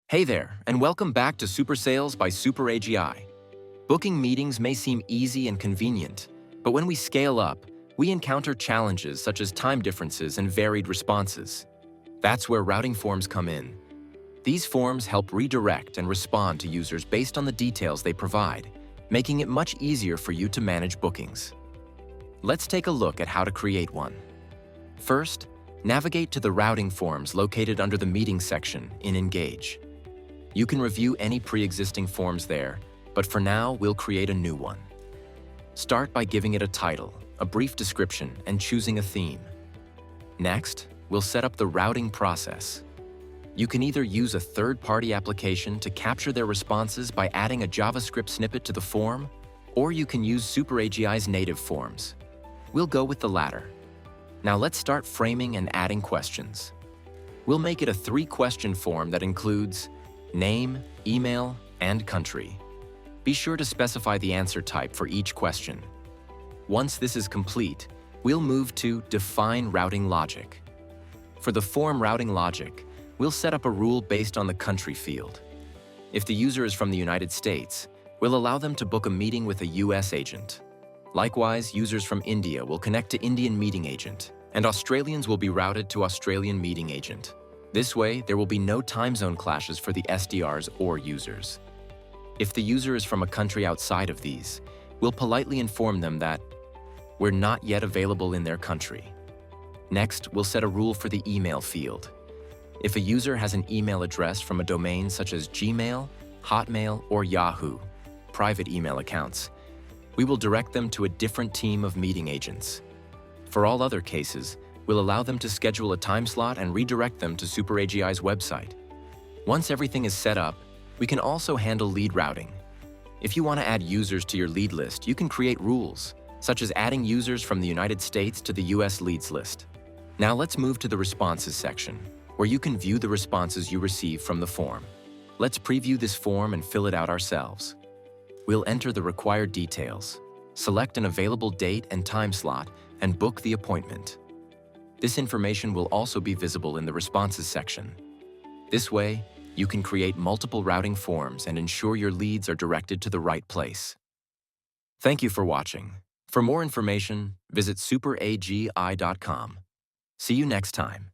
Hey there, and welcome back to Super Sales by SuperAGI. Booking meetings may seem easy and convenient, but when we scale up, we encounter challenges such as time differences and varied responses. That's where routing forms come in. These forms help redirect and respond to users based on the details they provide, making it much easier for you to manage bookings. Let's take a look at how to create one. First, navigate to the routing forms located under the Meetings section in Engage. You can review any pre-existing forms there, but for now, we'll create a new one. Start by giving it a title, a brief description, and choosing a theme. Next, we'll set up the routing process. You can either use a third-party application to capture their responses by adding a JavaScript snippet to the form, or you can use SuperAGI's native forms. We'll go with the latter. Now let's start framing and adding questions. We'll make it a 3-question form that includes name, email, and country. Be sure to specify the answer type for each question. Once this is complete, we'll move to Define Routing Logic. For the form routing logic, we'll set up a rule based on the country field. If the user is from the United States, we'll allow them to book a meeting with a US agent. Likewise, users from India will connect to Indian meeting agent, and Australians will be routed to Australian meeting agent. This way, there will be no time zone clashes for the SDRs or users. If the user is from a country outside of these, we'll politely inform them that we're not yet available in their country. Next, we'll set a rule for the email field. If a user has an email address from a domain such as Gmail, Hotmail, or Yahoo, private email accounts, we will direct them to a different team of meeting agents. For all other cases, we'll allow them to schedule a time slot and redirect them to SuperAGI's website. Once everything is set up, we can also handle lead routing. If you want to add users to your lead list, you can create rules, such as adding users from the United States to the US leads list. Now let's move to the Responses section, where you can view the responses you receive from the form. Let's preview this form and fill it out ourselves. We'll enter the required details, select an available date and time slot, and book the appointment. This information will also be visible in the Responses section. This way, you can create multiple routing forms and ensure your leads are directed to the right place. Thank you for watching. For more information, visit superagi.com. See you next time.